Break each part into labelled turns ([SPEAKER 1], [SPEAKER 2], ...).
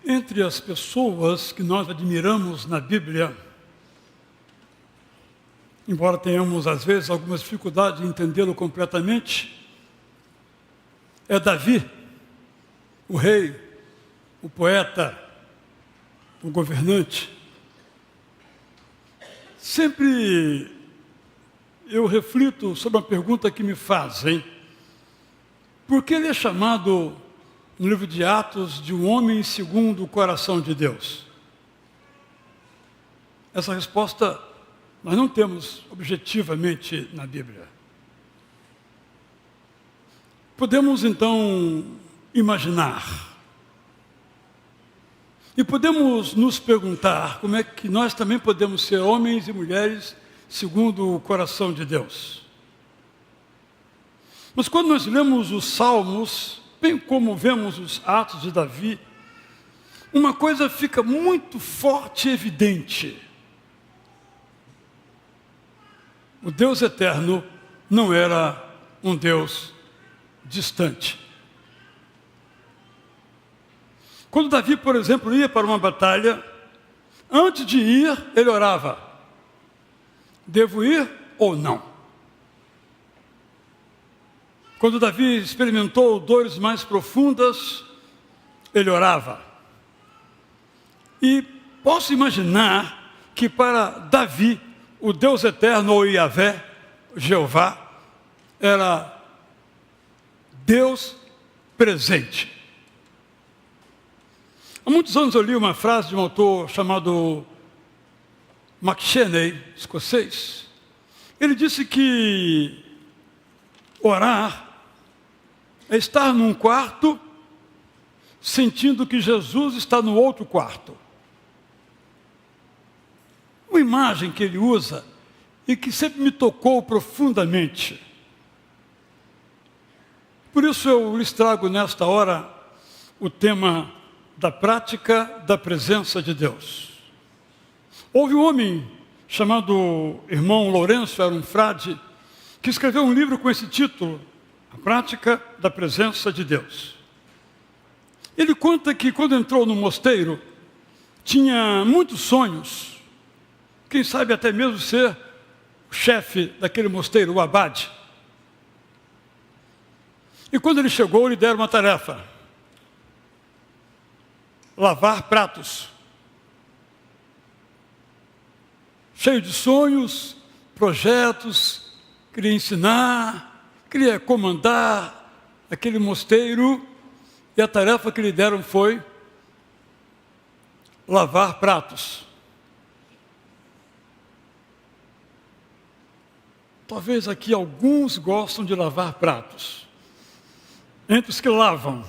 [SPEAKER 1] Entre as pessoas que nós admiramos na Bíblia, embora tenhamos às vezes algumas dificuldades em entendê-lo completamente, é Davi, o rei, o poeta, o governante. Sempre eu reflito sobre uma pergunta que me fazem: por que ele é chamado no livro de Atos de um homem segundo o coração de Deus? Essa resposta nós não temos objetivamente na Bíblia. Podemos então imaginar e podemos nos perguntar como é que nós também podemos ser homens e mulheres segundo o coração de Deus. Mas quando nós lemos os Salmos, bem como vemos os Atos de Davi, uma coisa fica muito forte e evidente: o Deus eterno não era um Deus distante. Quando Davi, por exemplo, ia para uma batalha, antes de ir, ele orava: devo ir ou não? Quando Davi experimentou dores mais profundas, ele orava. E posso imaginar que para Davi, o Deus eterno, ou Yahvé, Jeová, era Deus presente. Há muitos anos eu li uma frase de um autor chamado McChesney, escocês. Ele disse que orar é estar num quarto sentindo que Jesus está no outro quarto. Uma imagem que ele usa e que sempre me tocou profundamente. Por isso eu lhes trago nesta hora o tema da prática da presença de Deus. Houve um homem chamado irmão Lourenço, era um frade, que escreveu um livro com esse título: A Prática da Presença de Deus. Ele conta que quando entrou no mosteiro, tinha muitos sonhos, quem sabe até mesmo ser o chefe daquele mosteiro, o abade. E quando ele chegou, lhe deram uma tarefa: lavar pratos. Cheio de sonhos, projetos, queria ensinar, queria comandar aquele mosteiro, e a tarefa que lhe deram foi lavar pratos. Talvez aqui alguns gostam de lavar pratos, entre os que lavam.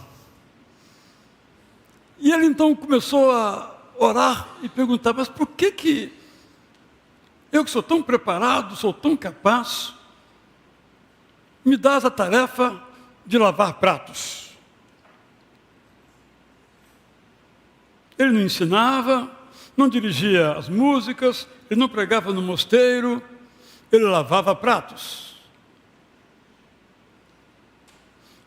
[SPEAKER 1] E ele então começou a orar e perguntar: mas por que eu que sou tão preparado, sou tão capaz, me dás a tarefa de lavar pratos? Ele não ensinava, não dirigia as músicas, ele não pregava no mosteiro, ele lavava pratos.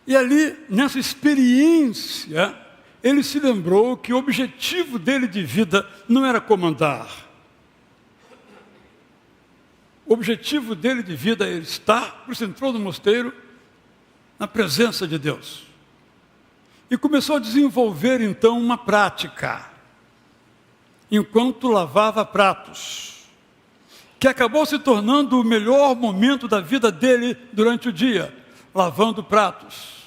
[SPEAKER 1] E ali, nessa experiência, ele se lembrou que o objetivo dele de vida não era comandar. O objetivo dele de vida é estar, por isso entrou no mosteiro, na presença de Deus. E começou a desenvolver então uma prática, enquanto lavava pratos, que acabou se tornando o melhor momento da vida dele durante o dia, lavando pratos.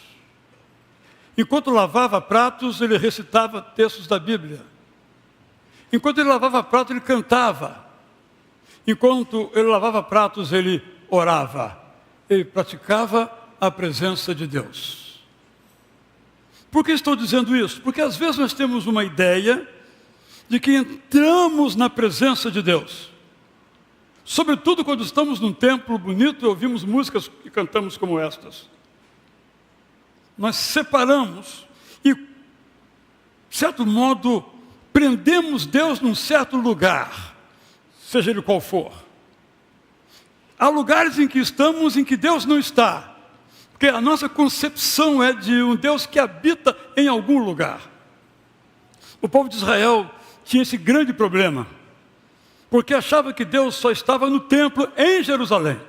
[SPEAKER 1] Enquanto lavava pratos, ele recitava textos da Bíblia. Enquanto ele lavava pratos, ele cantava. Enquanto ele lavava pratos, ele orava. Ele praticava a presença de Deus. Por que estou dizendo isso? Porque às vezes nós temos uma ideia de que entramos na presença de Deus. Sobretudo quando estamos num templo bonito e ouvimos músicas e cantamos como estas. Nós separamos e, de certo modo, prendemos Deus num certo lugar, seja ele qual for. Há lugares em que estamos em que Deus não está, porque a nossa concepção é de um Deus que habita em algum lugar. O povo de Israel tinha esse grande problema, porque achava que Deus só estava no templo em Jerusalém.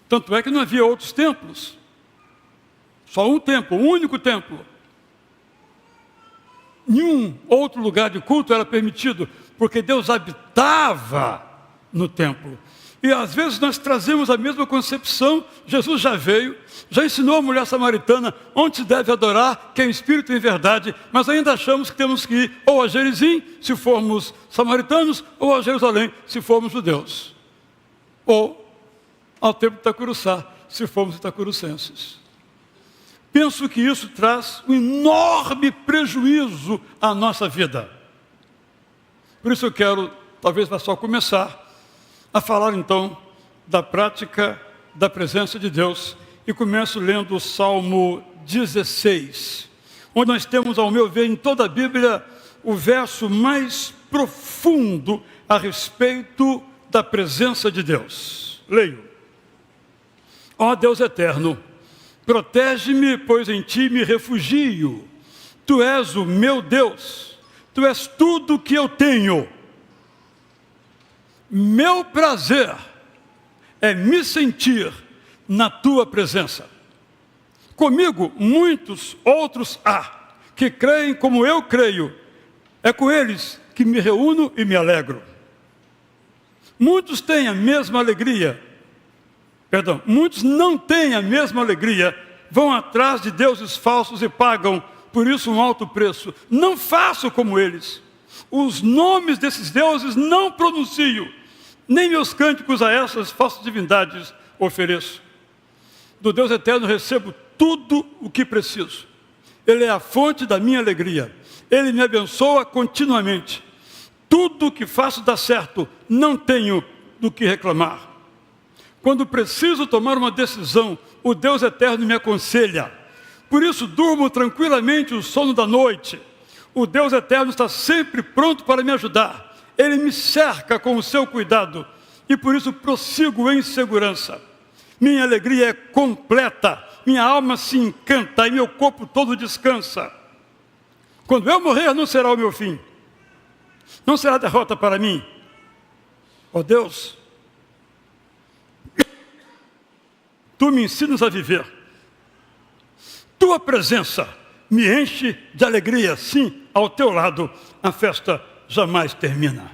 [SPEAKER 1] Tanto é que não havia outros templos. Só um templo, um único templo. Nenhum outro lugar de culto era permitido, porque Deus habitava no templo. E às vezes nós trazemos a mesma concepção. Jesus já veio, já ensinou a mulher samaritana onde se deve adorar, que é em espírito e em verdade, mas ainda achamos que temos que ir ou a Gerizim, se formos samaritanos, ou a Jerusalém, se formos judeus. Ou ao templo de Itacuruçá, se formos itacurucenses. Penso que isso traz um enorme prejuízo à nossa vida. Por isso eu quero, talvez vá só começar, a falar então da prática da presença de Deus. E começo lendo o Salmo 16, onde nós temos, ao meu ver, em toda a Bíblia, o verso mais profundo a respeito da presença de Deus. Leio. Ó Deus eterno, protege-me, pois em ti me refugio. Tu és o meu Deus, tu és tudo que eu tenho. Meu prazer é me sentir na tua presença. Comigo, muitos outros há, que creem como eu creio. É com eles que me reúno e me alegro. Muitos têm a mesma alegria. Muitos não têm a mesma alegria. Vão atrás de deuses falsos e pagam por isso um alto preço. Não faço como eles. Os nomes desses deuses não pronuncio. Nem meus cânticos a essas falsas divindades ofereço. Do Deus eterno recebo tudo o que preciso. Ele é a fonte da minha alegria. Ele me abençoa continuamente. Tudo o que faço dá certo. Não tenho do que reclamar. Quando preciso tomar uma decisão, o Deus eterno me aconselha. Por isso durmo tranquilamente o sono da noite. O Deus eterno está sempre pronto para me ajudar. Ele me cerca com o seu cuidado e por isso prossigo em segurança. Minha alegria é completa, minha alma se encanta e meu corpo todo descansa. Quando eu morrer, não será o meu fim. Não será derrota para mim. Ó Deus, tu me ensinas a viver. Tua presença me enche de alegria. Sim, ao teu lado a festa jamais termina.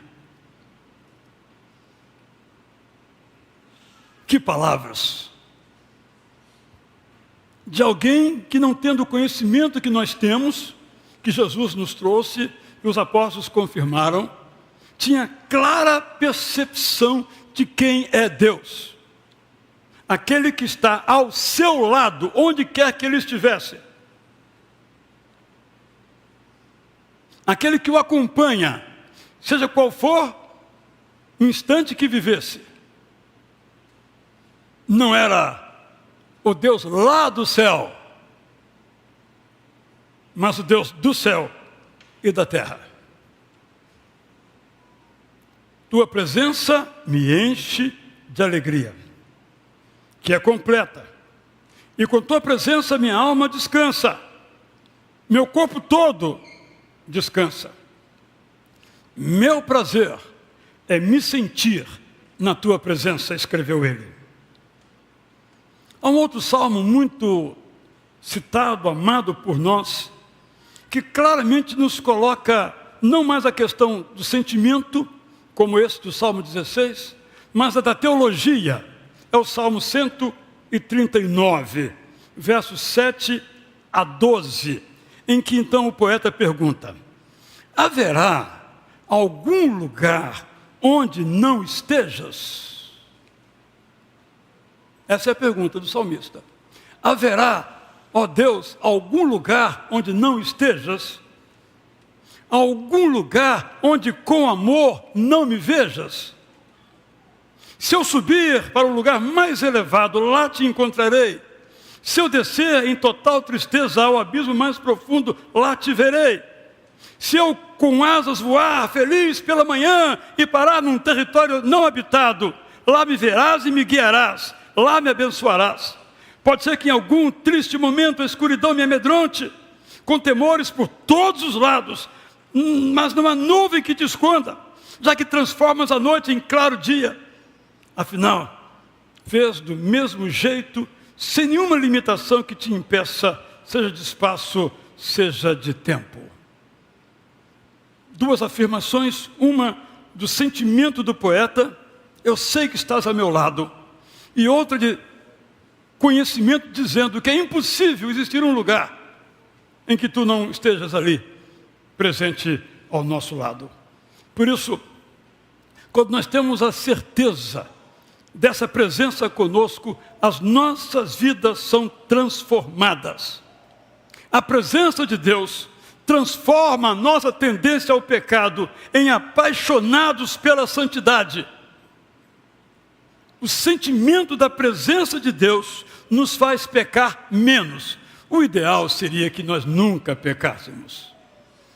[SPEAKER 1] Que palavras! De alguém que, não tendo o conhecimento que nós temos, que Jesus nos trouxe e os apóstolos confirmaram, tinha clara percepção de quem é Deus. Aquele que está ao seu lado, onde quer que ele estivesse. Aquele que o acompanha, seja qual for o instante que vivesse. Não era o Deus lá do céu, mas o Deus do céu e da terra. Tua presença me enche de alegria, que é completa. E com tua presença minha alma descansa, meu corpo todo descansa. Meu prazer é me sentir na tua presença, escreveu ele. Há um outro salmo muito citado, amado por nós, que claramente nos coloca não mais a questão do sentimento, como esse do Salmo 16, mas a da teologia. É o Salmo 139, versos 7 a 12, em que então o poeta pergunta: haverá algum lugar onde não estejas? Essa é a pergunta do salmista. Haverá, ó Deus, algum lugar onde não estejas? Algum lugar onde com amor não me vejas? Se eu subir para o lugar mais elevado, lá te encontrarei. Se eu descer em total tristeza ao abismo mais profundo, lá te verei. Se eu com asas voar feliz pela manhã e parar num território não habitado, lá me verás e me guiarás, lá me abençoarás. Pode ser que em algum triste momento a escuridão me amedronte, com temores por todos os lados, mas numa nuvem que te esconda, já que transformas a noite em claro dia. Afinal, fez do mesmo jeito, sem nenhuma limitação que te impeça, seja de espaço, seja de tempo. Duas afirmações, uma do sentimento do poeta, eu sei que estás ao meu lado, e outra de conhecimento dizendo que é impossível existir um lugar em que tu não estejas ali, presente ao nosso lado. Por isso, quando nós temos a certeza dessa presença conosco, as nossas vidas são transformadas. A presença de Deus transforma a nossa tendência ao pecado em apaixonados pela santidade. O sentimento da presença de Deus nos faz pecar menos. O ideal seria que nós nunca pecássemos.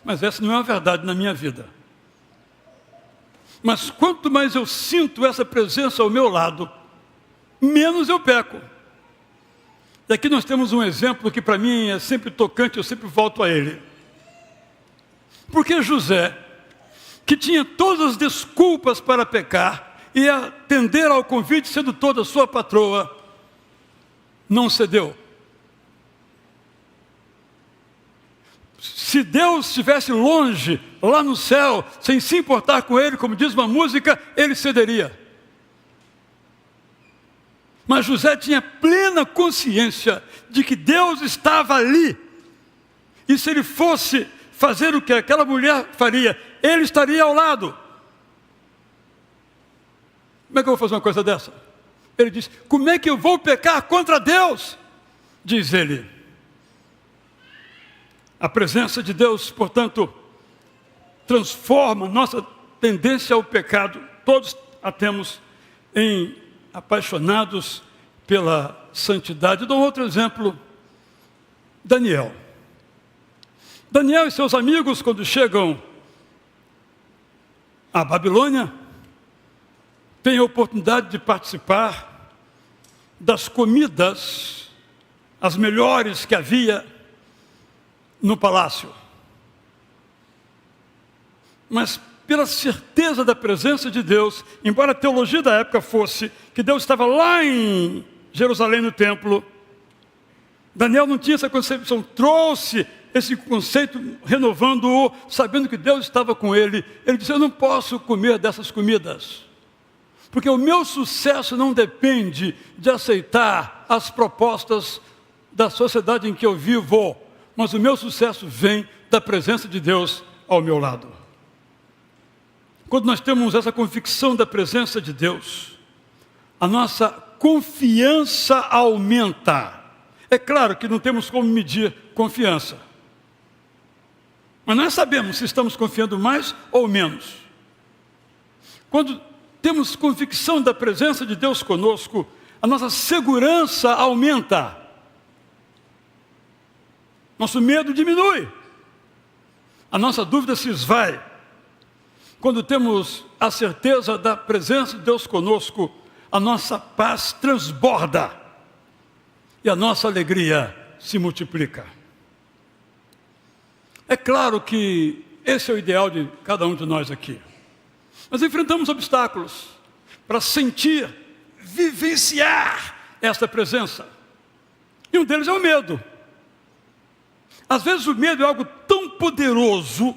[SPEAKER 1] Mas essa não é a verdade na minha vida. Mas quanto mais eu sinto essa presença ao meu lado, menos eu peco. E aqui nós temos um exemplo que para mim é sempre tocante, eu sempre volto a ele. Porque José, que tinha todas as desculpas para pecar e atender ao convite sedutor da sua patroa, não cedeu. Se Deus estivesse longe, lá no céu, sem se importar com ele, como diz uma música, ele cederia. Mas José tinha plena consciência de que Deus estava ali. E se ele fosse fazer o que aquela mulher faria, ele estaria ao lado. Como é que eu vou fazer uma coisa dessa? Ele diz, como é que eu vou pecar contra Deus? Diz ele. A presença de Deus, portanto, transforma nossa tendência ao pecado. Todos a temos em apaixonados pela santidade. Dou outro exemplo, Daniel. Daniel e seus amigos, quando chegam à Babilônia, têm a oportunidade de participar das comidas, as melhores que havia no palácio. Mas pela certeza da presença de Deus, embora a teologia da época fosse que Deus estava lá em Jerusalém no templo, Daniel não tinha essa concepção, trouxe esse conceito, renovando-o, sabendo que Deus estava com ele. Ele disse, eu não posso comer dessas comidas, porque o meu sucesso não depende de aceitar as propostas da sociedade em que eu vivo, mas o meu sucesso vem da presença de Deus ao meu lado. Quando nós temos essa convicção da presença de Deus, a nossa confiança aumenta. É claro que não temos como medir confiança, mas nós sabemos se estamos confiando mais ou menos. Quando temos convicção da presença de Deus conosco, a nossa segurança aumenta. Nosso medo diminui. A nossa dúvida se esvai. Quando temos a certeza da presença de Deus conosco, a nossa paz transborda e a nossa alegria se multiplica. É claro que esse é o ideal de cada um de nós aqui. Nós enfrentamos obstáculos para sentir, vivenciar esta presença. E um deles é o medo. Às vezes o medo é algo tão poderoso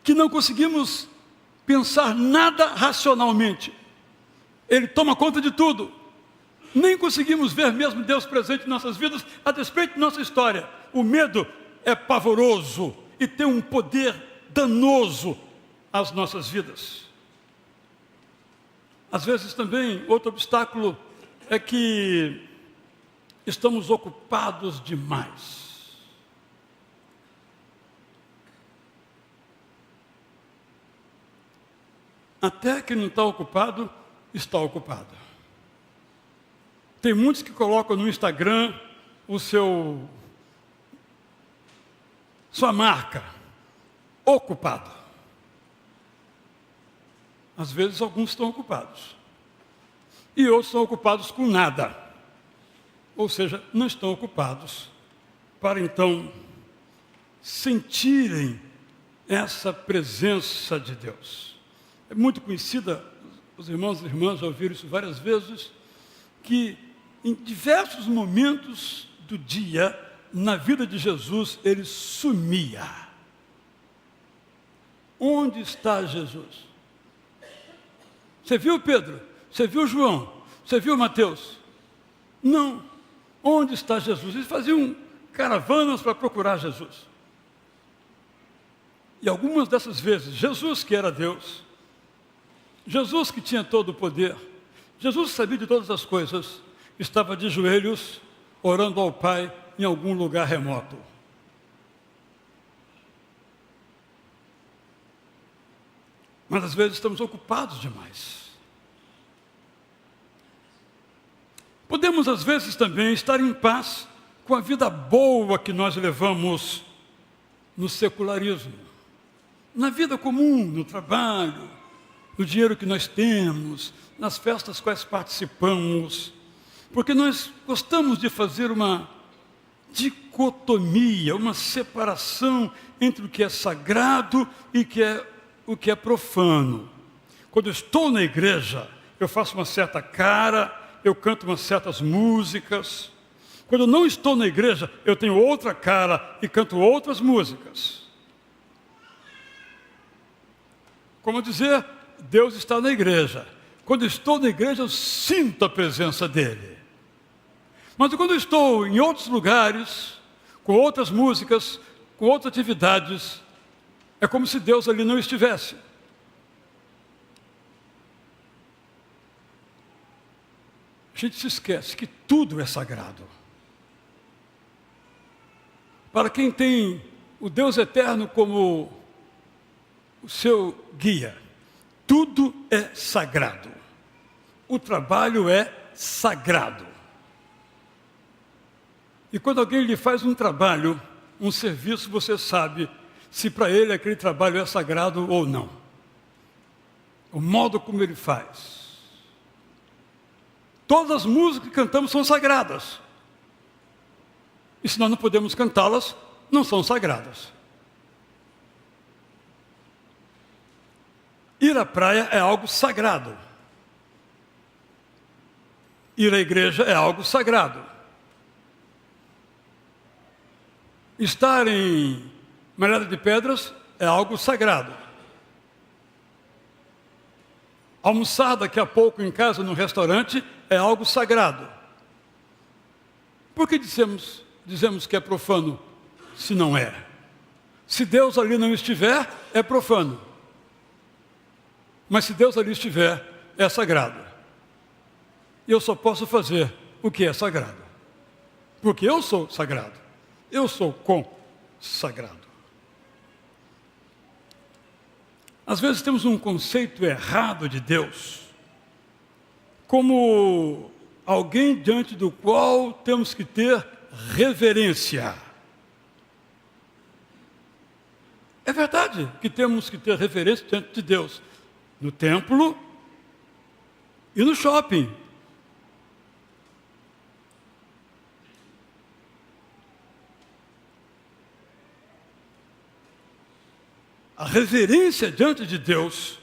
[SPEAKER 1] que não conseguimos pensar nada racionalmente. Ele toma conta de tudo. Nem conseguimos ver mesmo Deus presente em nossas vidas, a despeito de nossa história. O medo é pavoroso e tem um poder danoso às nossas vidas. Às vezes também, outro obstáculo é que estamos ocupados demais. Até que não está ocupado, está ocupado. Tem muitos que colocam no Instagram sua marca, ocupado. Às vezes alguns estão ocupados. E outros estão ocupados com nada. Ou seja, não estão ocupados para então sentirem essa presença de Deus. É muito conhecida, os irmãos e irmãs já ouviram isso várias vezes, que em diversos momentos do dia, na vida de Jesus, ele sumia. Onde está Jesus? Você viu Pedro? Você viu João? Você viu Mateus? Não. Onde está Jesus? Eles faziam caravanas para procurar Jesus. E algumas dessas vezes, Jesus que era Deus, Jesus que tinha todo o poder, Jesus que sabia de todas as coisas, estava de joelhos, orando ao Pai em algum lugar remoto. Mas às vezes estamos ocupados demais. Podemos às vezes também estar em paz com a vida boa que nós levamos no secularismo, na vida comum, no trabalho, no dinheiro que nós temos, nas festas quais participamos, porque nós gostamos de fazer uma dicotomia, uma separação entre o que é sagrado e o que é profano. Quando eu estou na igreja, eu faço uma certa cara, eu canto umas certas músicas. Quando eu não estou na igreja, eu tenho outra cara e canto outras músicas. Como dizer, Deus está na igreja. Quando eu estou na igreja, eu sinto a presença dele. Mas quando eu estou em outros lugares, com outras músicas, com outras atividades, é como se Deus ali não estivesse. A gente se esquece que tudo é sagrado. Para quem tem o Deus eterno como o seu guia, tudo é sagrado. O trabalho é sagrado. E quando alguém lhe faz um trabalho, um serviço, você sabe se para ele aquele trabalho é sagrado ou não. O modo como ele faz. Todas as músicas que cantamos são sagradas. E se nós não podemos cantá-las, não são sagradas. Ir à praia é algo sagrado. Ir à igreja é algo sagrado. Estar em Malhada de Pedras é algo sagrado. Almoçar daqui a pouco em casa, num restaurante, é algo sagrado. Por que dizemos que é profano, se não é? Se Deus ali não estiver, é profano. Mas se Deus ali estiver, é sagrado. E eu só posso fazer o que é sagrado. Porque eu sou sagrado. Eu sou consagrado. Às vezes temos um conceito errado de Deus, como alguém diante do qual temos que ter reverência. É verdade que temos que ter reverência diante de Deus, no templo e no shopping. A reverência diante de Deus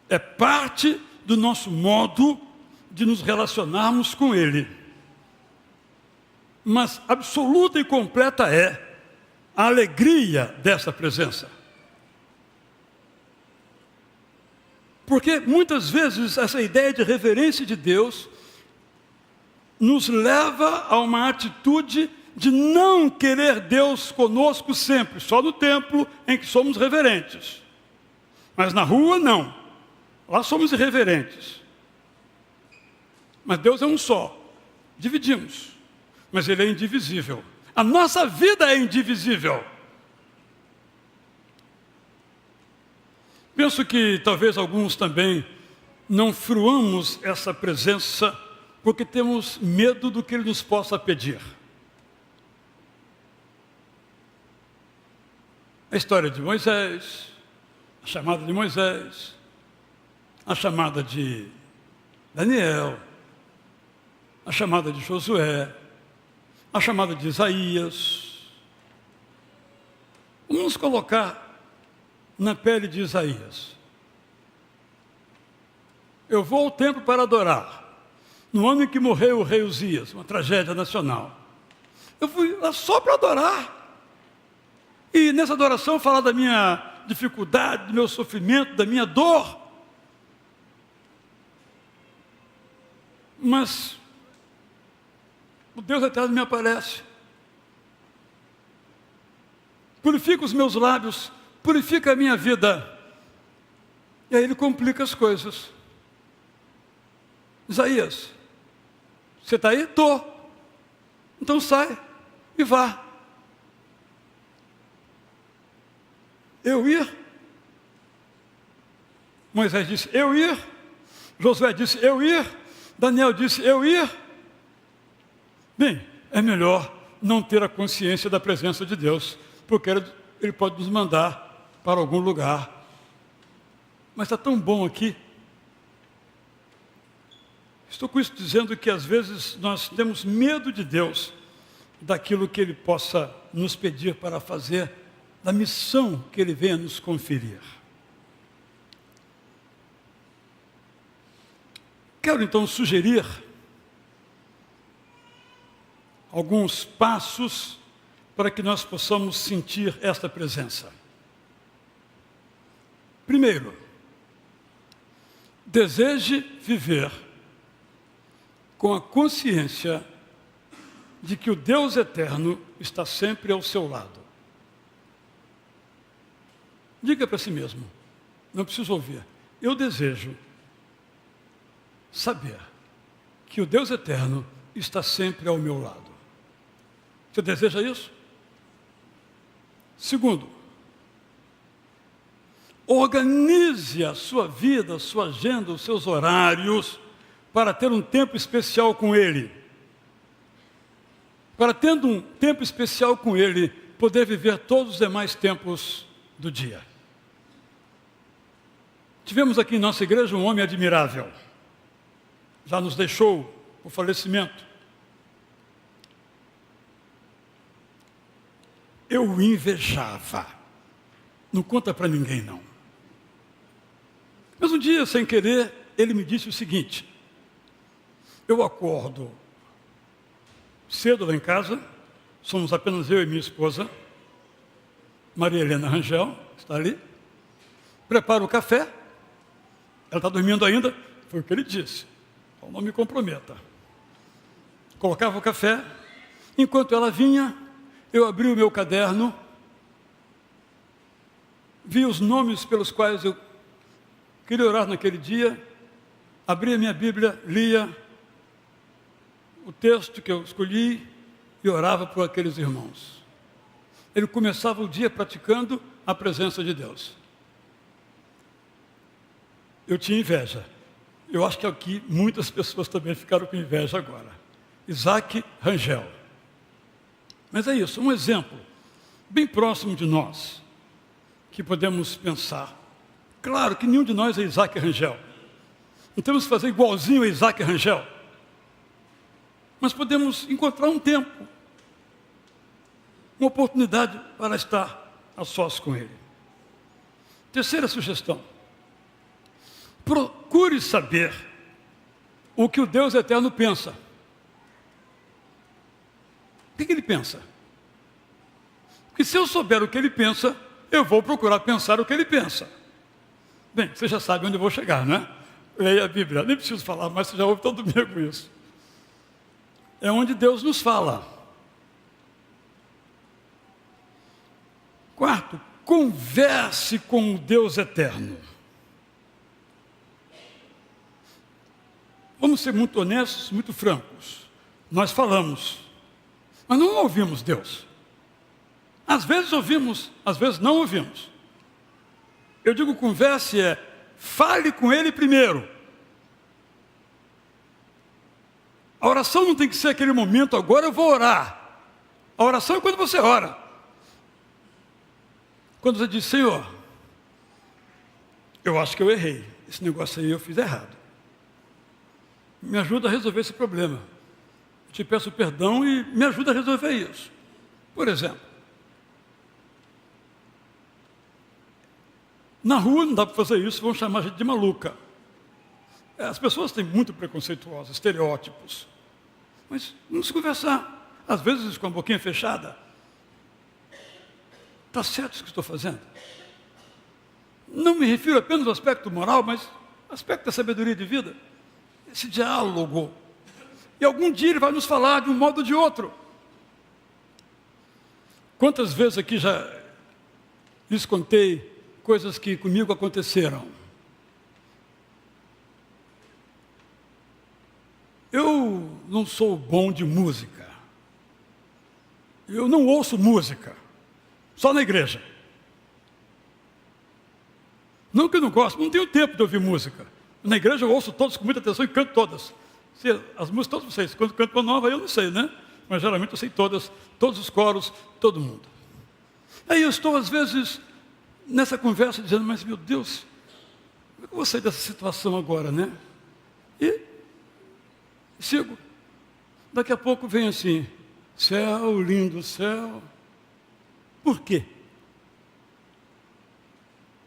[SPEAKER 1] é parte do nosso modo de nos relacionarmos com Ele. Mas absoluta e completa é a alegria dessa presença. Porque muitas vezes essa ideia de reverência de Deus nos leva a uma atitude de não querer Deus conosco sempre, só no templo em que somos reverentes. Mas na rua, não. Lá somos irreverentes. Mas Deus é um só. Dividimos. Mas Ele é indivisível. A nossa vida é indivisível. Penso que talvez alguns também não fruamos essa presença porque temos medo do que Ele nos possa pedir. A história de Moisés, a chamada de Moisés, a chamada de Daniel, a chamada de Josué, a chamada de Isaías. Vamos nos colocar na pele de Isaías. Eu vou ao templo para adorar. No ano em que morreu o rei Uzias, uma tragédia nacional. Eu fui lá só para adorar. E nessa adoração falar da minha dificuldade, do meu sofrimento, da minha dor. Mas o Deus eterno me aparece. Purifica os meus lábios, purifica a minha vida. E aí ele complica as coisas. Isaías, você está aí? Estou. Então sai e vá. Eu ir? Moisés disse, eu ir. Josué disse, eu ir. Daniel disse, eu ir. Bem, é melhor não ter a consciência da presença de Deus, porque Ele pode nos mandar para algum lugar. Mas está tão bom aqui. Estou com isso dizendo que às vezes nós temos medo de Deus, daquilo que Ele possa nos pedir para fazer, da missão que Ele venha nos conferir. Quero então sugerir alguns passos para que nós possamos sentir esta presença. Primeiro, deseje viver com a consciência de que o Deus eterno está sempre ao seu lado. Diga para si mesmo, não preciso ouvir, eu desejo saber que o Deus eterno está sempre ao meu lado. Você deseja isso? Segundo, organize a sua vida, a sua agenda, os seus horários, para ter um tempo especial com Ele. Para tendo um tempo especial com Ele, poder viver todos os demais tempos do dia. Tivemos aqui em nossa igreja um homem admirável. Já nos deixou o falecimento. Eu o invejava. Não conta para ninguém, não. Mas um dia, sem querer, ele me disse o seguinte: eu acordo cedo lá em casa, somos apenas eu e minha esposa, Maria Helena Rangel, está ali, preparo o café, ela está dormindo ainda, foi o que ele disse, então não me comprometa. Colocava o café, enquanto ela vinha, eu abri o meu caderno, vi os nomes pelos quais eu queria orar naquele dia, abri a minha Bíblia, lia o texto que eu escolhi e orava por aqueles irmãos. Ele começava o dia praticando a presença de Deus. Eu tinha inveja. Eu acho que aqui muitas pessoas também ficaram com inveja agora. Isaac Rangel. Mas é isso, um exemplo bem próximo de nós, que podemos pensar. Claro que nenhum de nós é Isaac Rangel. Não temos que fazer igualzinho a Isaac Rangel. Mas podemos encontrar um tempo, uma oportunidade para estar a sós com Ele. Terceira sugestão. Procure saber o que o Deus eterno pensa. O que Ele pensa? Porque se eu souber o que Ele pensa, eu vou procurar pensar o que Ele pensa. Bem, você já sabe onde eu vou chegar, não é? Leia a Bíblia, nem preciso falar, mas você já ouve todo domingo isso. É onde Deus nos fala. Quarto, converse com o Deus eterno. Vamos ser muito honestos, muito francos. Nós falamos, mas não ouvimos Deus. Às vezes ouvimos, às vezes não ouvimos. Eu digo converse fale com Ele primeiro. A oração não tem que ser aquele momento, agora eu vou orar. A oração é quando você ora. Quando você diz, Senhor, eu acho que eu errei. Esse negócio aí eu fiz errado. Me ajuda a resolver esse problema. Eu te peço perdão e me ajuda a resolver isso. Por exemplo, Na rua não dá para fazer isso, vão chamar a gente de maluca. As pessoas têm muito preconceituosas, estereótipos. Mas vamos conversar, às vezes com a boquinha fechada. Está certo isso que estou fazendo? Não me refiro apenas ao aspecto moral, mas ao aspecto da sabedoria de vida. Esse diálogo. E algum dia ele vai nos falar de um modo ou de outro. Quantas vezes aqui já lhes contei coisas que comigo aconteceram? Eu não sou bom de música. Eu não ouço música. Só na igreja. Não que eu não gosto, não tenho tempo de ouvir música. Na igreja eu ouço todas com muita atenção e canto todas. As músicas todas vocês, quando canto uma nova eu não sei, né? Mas geralmente eu sei todas, todos os coros, todo mundo. Aí eu estou às vezes nessa conversa dizendo, mas meu Deus, como é que eu vou sair dessa situação agora, né? E sigo. Daqui a pouco vem assim, céu, lindo céu. Por quê?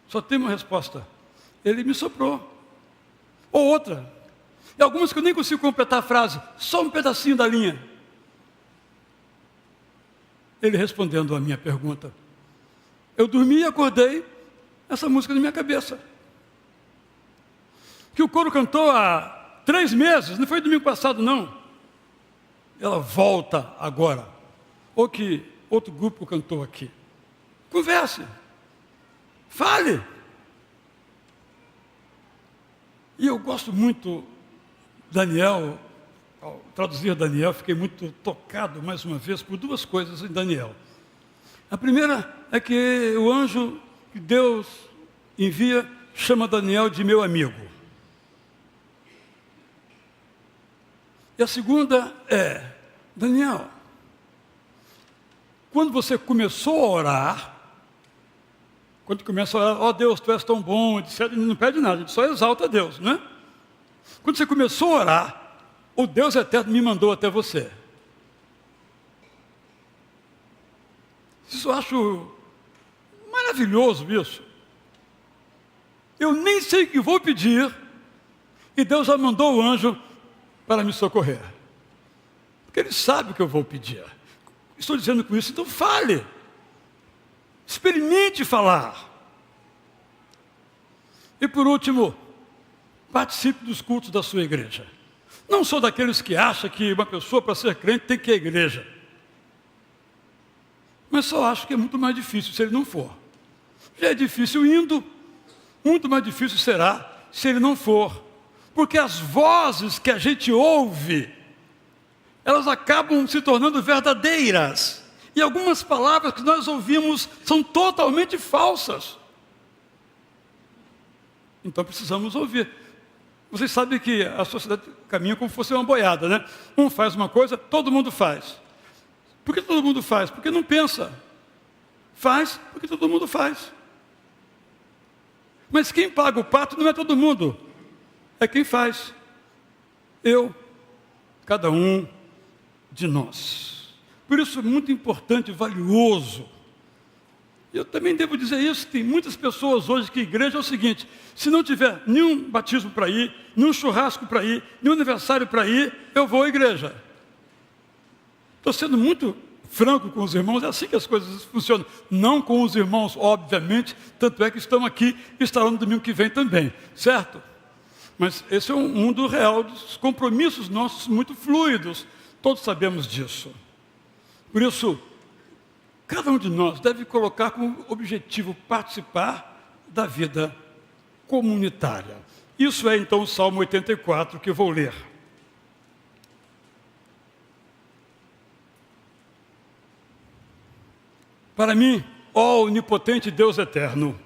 [SPEAKER 1] Só tem uma resposta. Ele me soprou. Ou outra. E algumas que eu nem consigo completar a frase. Só um pedacinho da linha. Ele respondendo a minha pergunta. Eu dormi e acordei. Essa música na minha cabeça. Que o coro cantou há 3 meses. Não foi domingo passado, não. Ela volta agora. Ou que outro grupo cantou aqui. Converse. Fale. E eu gosto muito, Daniel, ao traduzir Daniel, fiquei muito tocado, mais uma vez, por 2 coisas em Daniel. A primeira é que o anjo que Deus envia chama Daniel de meu amigo. E a segunda é, Daniel, quando você começou a orar, quando começa a orar, ó Deus, tu és tão bom, etc., não pede nada, a gente só exalta a Deus, né? Quando você começou a orar, o Deus eterno me mandou até você. Isso eu acho maravilhoso isso. Eu nem sei o que vou pedir, e Deus já mandou o anjo para me socorrer. Porque Ele sabe o que eu vou pedir. Estou dizendo com isso, então fale. Experimente falar. E por último, participe dos cultos da sua igreja. Não sou daqueles que acham que uma pessoa para ser crente tem que ir à igreja. Mas só acho que é muito mais difícil se ele não for. Já é difícil indo, muito mais difícil será se ele não for. Porque as vozes que a gente ouve, elas acabam se tornando verdadeiras. E algumas palavras que nós ouvimos são totalmente falsas. Então precisamos ouvir. Vocês sabem que a sociedade caminha como se fosse uma boiada, né? Um faz uma coisa, todo mundo faz. Por que todo mundo faz? Porque não pensa. Faz porque todo mundo faz. Mas quem paga o pato não é todo mundo. É quem faz. Eu, cada um de nós. Por isso é muito importante, valioso. Eu também devo dizer isso, tem muitas pessoas hoje que a igreja é o seguinte, se não tiver nenhum batismo para ir, nenhum churrasco para ir, nenhum aniversário para ir, eu vou à igreja. Estou sendo muito franco com os irmãos, é assim que as coisas funcionam. Não com os irmãos, obviamente, tanto é que estão aqui e estarão no domingo que vem também, certo? Mas esse é um mundo real, dos compromissos nossos muito fluidos, todos sabemos disso. Por isso, cada um de nós deve colocar como objetivo participar da vida comunitária. Isso é então o Salmo 84 que eu vou ler. Para mim, ó onipotente Deus eterno,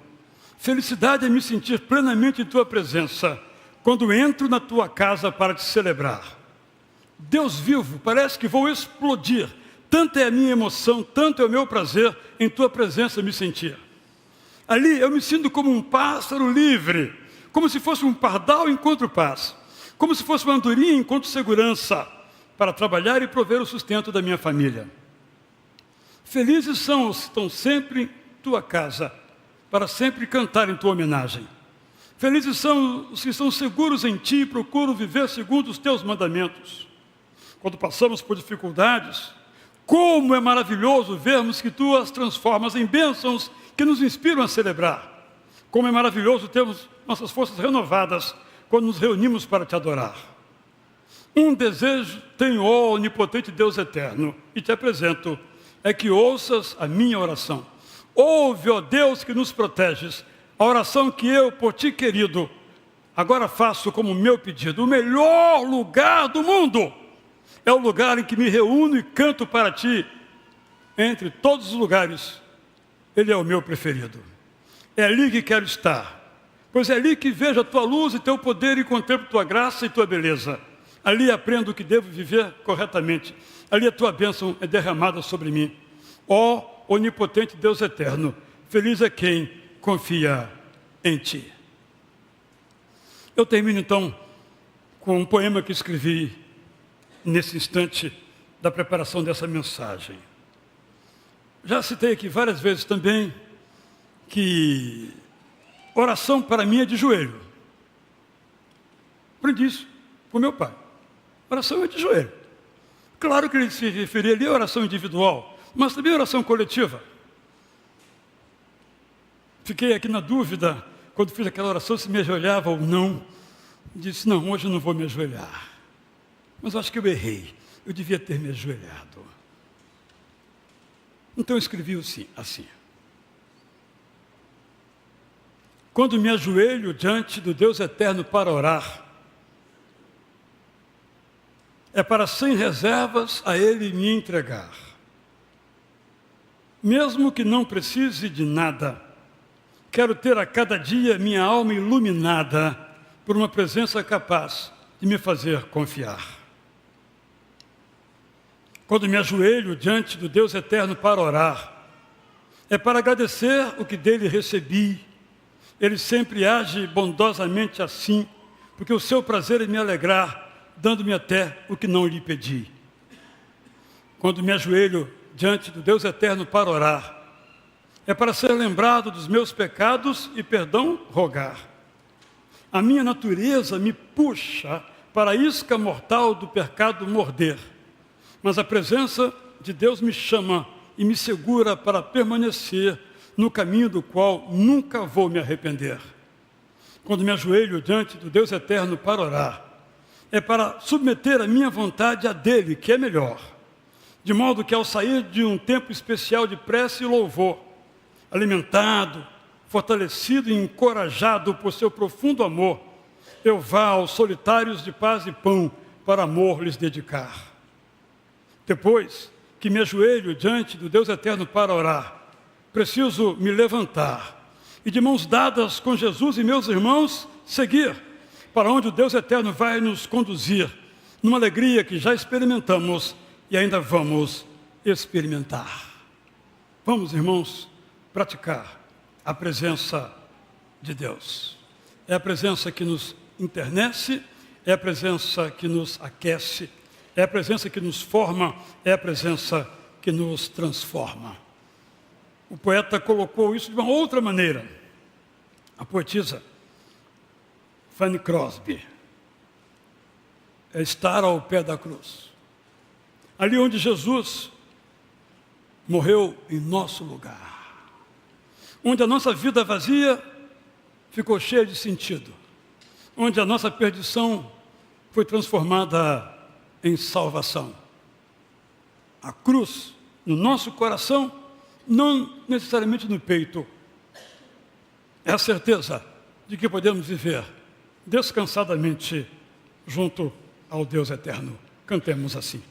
[SPEAKER 1] felicidade é me sentir plenamente em tua presença, quando entro na tua casa para te celebrar. Deus vivo, parece que vou explodir. Tanto é a minha emoção, tanto é o meu prazer em tua presença me sentir. Ali eu me sinto como um pássaro livre, como se fosse um pardal encontro paz, como se fosse uma andorinha encontro segurança, para trabalhar e prover o sustento da minha família. Felizes são os que estão sempre em tua casa, para sempre cantar em tua homenagem. Felizes são os que estão seguros em ti e procuram viver segundo os teus mandamentos. Quando passamos por dificuldades, como é maravilhoso vermos que tu as transformas em bênçãos que nos inspiram a celebrar. Como é maravilhoso termos nossas forças renovadas quando nos reunimos para te adorar. Um desejo tenho, ó onipotente Deus eterno, e te apresento, é que ouças a minha oração. Ouve, ó Deus que nos proteges, a oração que eu, por ti querido, agora faço como meu pedido. O melhor lugar do mundo é o lugar em que me reúno e canto para ti. Entre todos os lugares, ele é o meu preferido. É ali que quero estar, pois é ali que vejo a tua luz e teu poder e contemplo tua graça e tua beleza. Ali aprendo que devo viver corretamente. Ali a tua bênção é derramada sobre mim. Ó onipotente Deus eterno, feliz é quem confia em ti. Eu termino então com um poema que escrevi nesse instante da preparação dessa mensagem. Já citei aqui várias vezes também que oração para mim é de joelho. Aprendi isso com meu pai. Oração é de joelho. Claro que ele se referia ali a oração individual, mas também a oração coletiva. Fiquei aqui na dúvida, quando fiz aquela oração, se me ajoelhava ou não. Disse, não, hoje eu não vou me ajoelhar. Mas acho que eu errei. Eu devia ter me ajoelhado. Então eu escrevi assim. Quando me ajoelho diante do Deus eterno para orar, é para sem reservas a Ele me entregar. Mesmo que não precise de nada, quero ter a cada dia minha alma iluminada por uma presença capaz de me fazer confiar. Quando me ajoelho diante do Deus eterno para orar, é para agradecer o que dele recebi. Ele sempre age bondosamente assim, porque o seu prazer é me alegrar, dando-me até o que não lhe pedi. Quando me ajoelho diante do Deus eterno para orar, é para ser lembrado dos meus pecados e perdão rogar. A minha natureza me puxa para a isca mortal do pecado morder, mas a presença de Deus me chama e me segura para permanecer no caminho do qual nunca vou me arrepender. Quando me ajoelho diante do Deus eterno para orar, é para submeter a minha vontade à dele, que é melhor, de modo que ao sair de um tempo especial de prece e louvor, alimentado, fortalecido e encorajado por seu profundo amor, eu vá aos solitários de paz e pão para amor lhes dedicar. Depois que me ajoelho diante do Deus eterno para orar, preciso me levantar e de mãos dadas com Jesus e meus irmãos, seguir para onde o Deus eterno vai nos conduzir, numa alegria que já experimentamos e ainda vamos experimentar. Vamos, irmãos, praticar a presença de Deus. É a presença que nos enternece, é a presença que nos aquece, é a presença que nos forma, é a presença que nos transforma. O poeta colocou isso de uma outra maneira. A poetisa Fanny Crosby é estar ao pé da cruz. Ali onde Jesus morreu em nosso lugar. Onde a nossa vida vazia ficou cheia de sentido. Onde a nossa perdição foi transformada em salvação. A cruz no nosso coração, não necessariamente no peito. É a certeza de que podemos viver descansadamente junto ao Deus eterno. Cantemos assim.